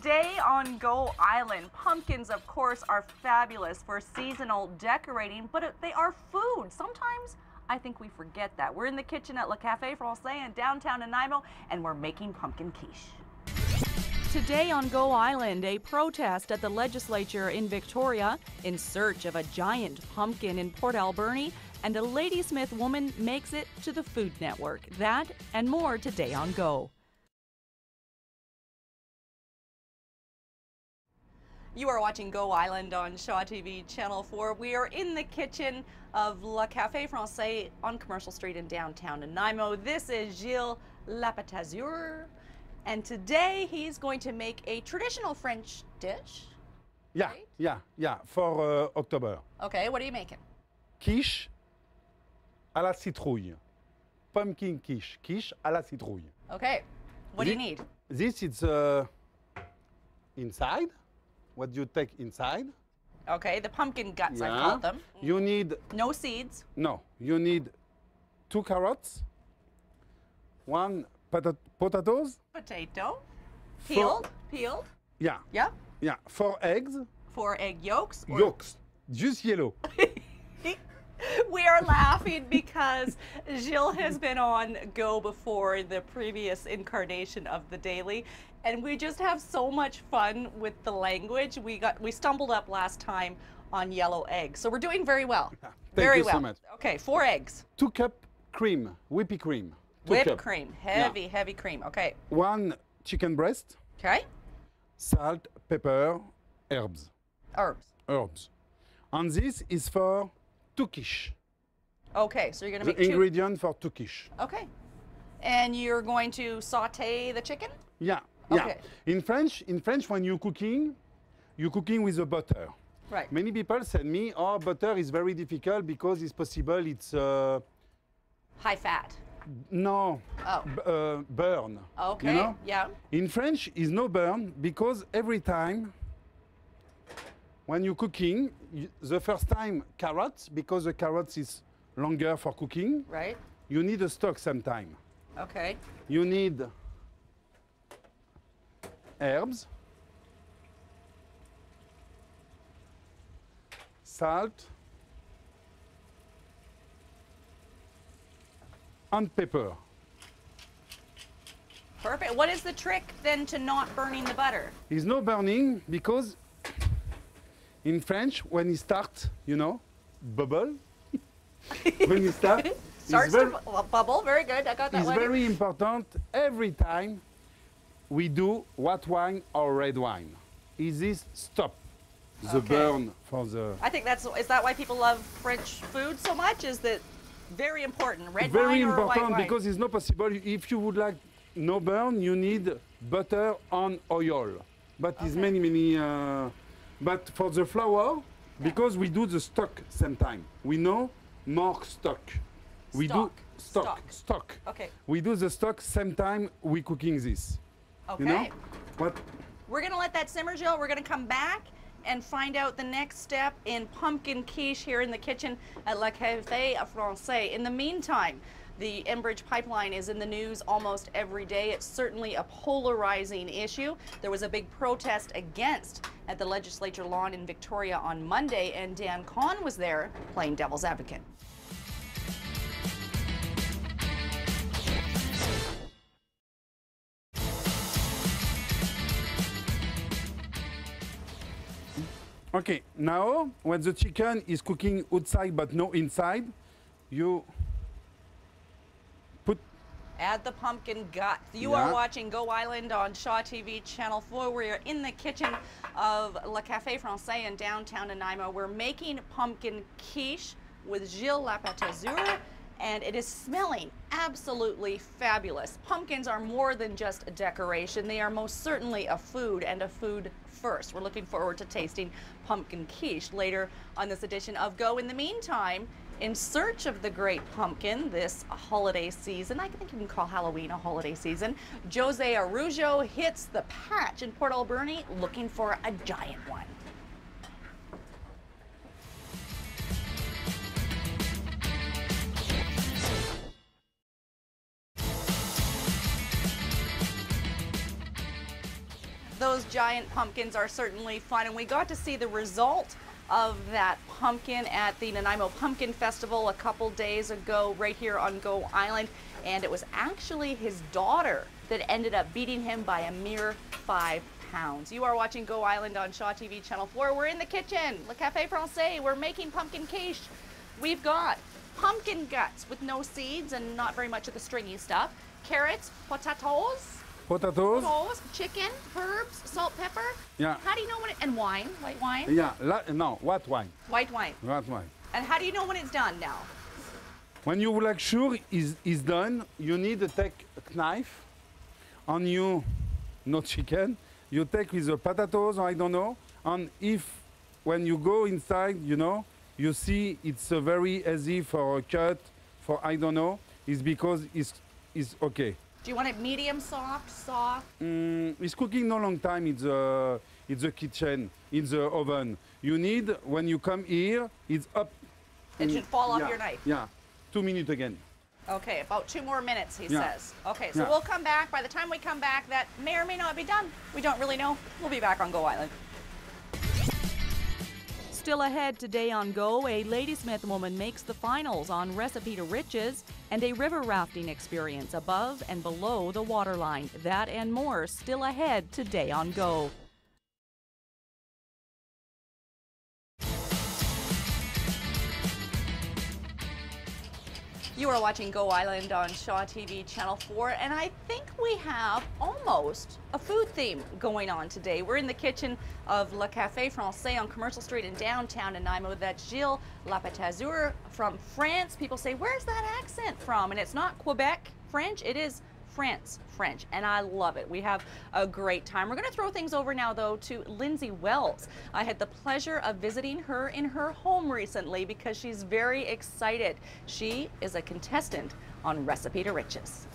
Today on Go Island, pumpkins, of course, are fabulous for seasonal decorating, but they are food. Sometimes I think we forget that. We're in the kitchen at Le Café Francais in downtown Nanaimo, and we're making pumpkin quiche. Today on Go Island, a protest at the legislature in Victoria in search of a giant pumpkin in Port Alberni, and a Ladysmith woman makes it to the Food Network. That and more today on Go. You are watching Go Island on Shaw TV Channel 4. We are in the kitchen of Le Café Francais on Commercial Street in downtown Nanaimo. This is Gilles Lapatazur, and today he's going to make a traditional French dish. Yeah, right? yeah, for October. Okay, what are you making? Quiche à la citrouille. Pumpkin quiche. Quiche à la citrouille. Okay, what do you need? This is inside. What you take inside. Okay, the pumpkin guts, Yeah. I call them. You need... No seeds. No, you need 2 carrots, 1 potatoes. Potato. Peeled. Peeled. Yeah. Yeah. Yeah. 4 eggs. 4 egg yolks. Yolks. Just yellow. We are laughing because Gilles has been on Go before, the previous incarnation of the Daily, and we just have so much fun with the language. We stumbled up last time on yellow eggs, so we're doing very well. Thank very you well. so much. Okay, 4 eggs. 2 cup cream, whipped cream. Whipped cream, heavy cream. Okay. 1 chicken breast. Okay. Salt, pepper, herbs. Herbs. And this is for 2 quiche. Okay, so you're going to make the ingredient for 2 quiche. Okay. And you're going to saute the chicken? Yeah. Okay. In French, when you're cooking with the butter. Right. Many people said me, oh, butter is very difficult because it's possible it's high fat. No. Oh. Burn. Okay. You know? Yeah. In French, is no burn because every time when you're cooking, the first time carrots, because the carrots is longer for cooking. Right. You need a stock sometime. Okay. You need herbs, salt, and pepper. Perfect. What is the trick then to not burning the butter? It's no burning because in French, when it starts, you know, bubble, when it starts, Starts to bubble. Very good. I got that it's one. very important every time we do white wine or red wine. Is this stop the burn for the... I think is that why people love French food so much? Is that very important? Red very wine or white important wine? because it's not possible. If you would like no burn, you need butter and oil. But it's many. But for the flour, because we do the stock same time, we know more stock. We do stock. Okay. We do the stock same time we cooking this. Okay. You know? What? We're going to let that simmer, Gilles. We're going to come back and find out the next step in pumpkin quiche here in the kitchen at Le Café Francais. In the meantime, the Enbridge pipeline is in the news almost every day. It's certainly a polarizing issue. There was a big protest against at the legislature lawn in Victoria on Monday, and Dan Kahn was there playing devil's advocate. Okay, now when the chicken is cooking outside but no inside, you put... Add the pumpkin guts. You are watching Go Island on Shaw TV Channel 4. We are in the kitchen of Le Café Francais in downtown Nanaimo. We're making pumpkin quiche with Gilles Lapatazur, and it is smelling absolutely fabulous. Pumpkins are more than just a decoration. They are most certainly a food, and a food first. We're looking forward to tasting pumpkin quiche later on this edition of Go. In the meantime, in search of the great pumpkin this holiday season, I think you can call Halloween a holiday season, Jose Araujo hits the patch in Port Alberni looking for a giant one. those giant pumpkins are certainly fun, and we got to see the result of that pumpkin at the Nanaimo Pumpkin Festival a couple days ago right here on Go Island, and it was actually his daughter that ended up beating him by a mere 5 pounds. You are watching Go Island on Shaw TV Channel 4. We're in the kitchen, Le Café Francais. We're making pumpkin quiche. We've got pumpkin guts with no seeds and not very much of the stringy stuff, carrots, potatoes, chicken, herbs, salt, pepper. Yeah. How do you know when and wine, white wine? Yeah, no, what wine? White wine. What wine? And how do you know when it's done now? When you would like sure is done, you need to take a knife on you, no chicken. You take with the potatoes, I don't know. And if when you go inside, you know, you see it's very easy for a cut, for I don't know, it's because it's okay. Do you want it medium soft? It's cooking no long time in the kitchen, in the oven. You need, when you come here, it's up. It should fall off your knife. Yeah, 2 minutes again. Okay, about 2 more minutes, he Yeah. says. Okay, so Yeah. we'll come back. By the time we come back, that may or may not be done. We don't really know. We'll be back on Go Island. Still ahead today on Go, a Ladysmith woman makes the finals on Recipe to Riches and a river rafting experience above and below the waterline. That and more still ahead today on Go. You are watching Go Island on Shaw TV Channel 4, and I think we have almost a food theme going on today. We're in the kitchen of Le Café Francais on Commercial Street in downtown Nanaimo. That's Gilles Lapetazur from France. People say, where's that accent from? And it's not Quebec French, it is France French, and I love it. We have a great time. We're going to throw things over now, though, to Lindsay Wells. I had the pleasure of visiting her in her home recently because she's very excited. She is a contestant on Recipe to Riches.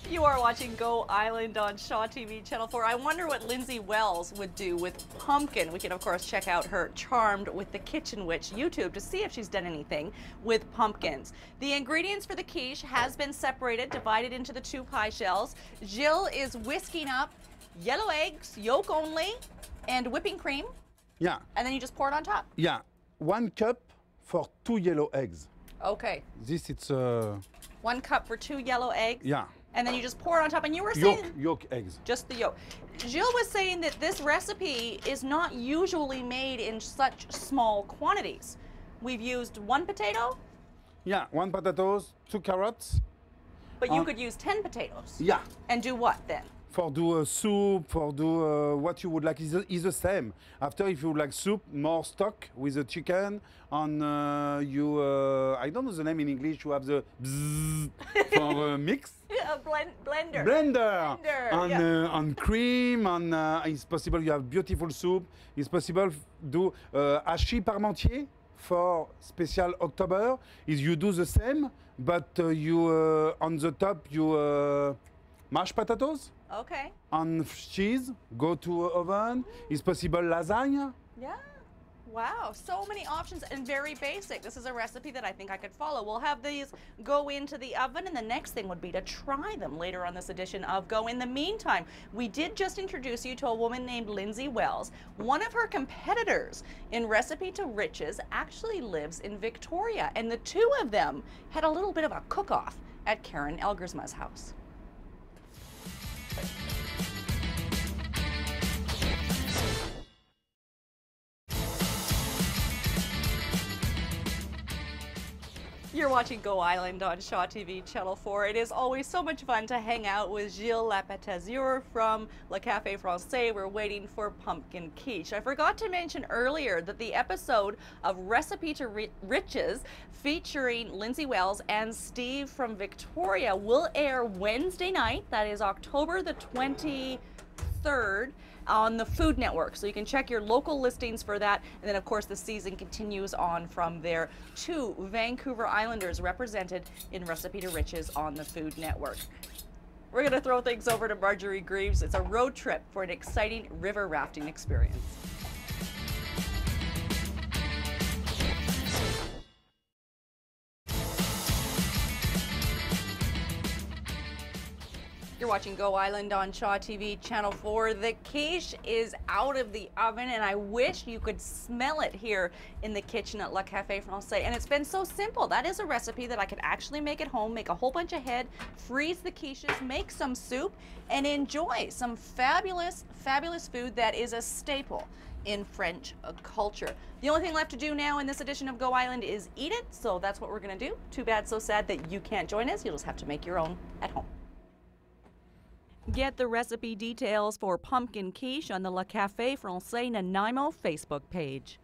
You are watching Go Island on Shaw TV Channel 4. I wonder what Lindsay Wells would do with pumpkin. We can, of course, check out her Charmed with the Kitchen Witch YouTube to see if she's done anything with pumpkins. The ingredients for the quiche has been separated, divided into the 2 pie shells. Gilles is whisking up yellow eggs, yolk only, and whipping cream. Yeah. And then you just pour it on top. Yeah. 1 cup for 2 yellow eggs. Okay. This it's 1 cup for 2 yellow eggs. yeah. And then you just pour it on top. And you were saying Yolk eggs. just the yolk. Gilles was saying that this recipe is not usually made in such small quantities. We've used 1 potato, Yeah, 1 potatoes, 2 carrots. but you could use 10 potatoes. Yeah. And do what then? For do a soup, for do what you would like is the same. After, if you would like soup, more stock with the chicken. On you, I don't know the name in English. You have the bzzz for mix. A blender. Blender. Blender, On yeah. on cream. On it's possible you have beautiful soup. It's possible do hachis parmentier for special October. Is you do the same, but you on the top you mashed potatoes. Okay. On cheese, go to oven. It's possible lasagna. Yeah. Wow, so many options and very basic. This is a recipe that I think I could follow. We'll have these go into the oven, and the next thing would be to try them later on this edition of Go. In the meantime, we did just introduce you to a woman named Lindsay Wells. One of her competitors in Recipe to Riches actually lives in Victoria, and the 2 of them had a little bit of a cook-off at Karen Elgersma's house. You're watching Go Island on Shaw TV Channel 4. It is always so much fun to hang out with Gilles Lapetazur from Le Café Francais. We're waiting for pumpkin quiche. I forgot to mention earlier that the episode of Recipe to Riches featuring Lindsay Wells and Steve from Victoria will air Wednesday night. That is October the 23rd. On the Food Network, so you can check your local listings for that. And then, of course, the season continues on from there. 2 Vancouver Islanders represented in Recipe to Riches on the Food Network. We're going to throw things over to Marjorie Greaves. It's a road trip for an exciting river rafting experience. You're watching Go Island on Shaw TV Channel 4. The quiche is out of the oven, and I wish you could smell it here in the kitchen at Le Café Francais. And it's been so simple. That is a recipe that I could actually make at home, make a whole bunch of head, freeze the quiches, make some soup, and enjoy some fabulous, fabulous food that is a staple in French culture. The only thing left to do now in this edition of Go Island is eat it, so that's what we're gonna do. Too bad, so sad that you can't join us. You'll just have to make your own at home. Get the recipe details for pumpkin quiche on the Le Café Francais Nanaimo Facebook page.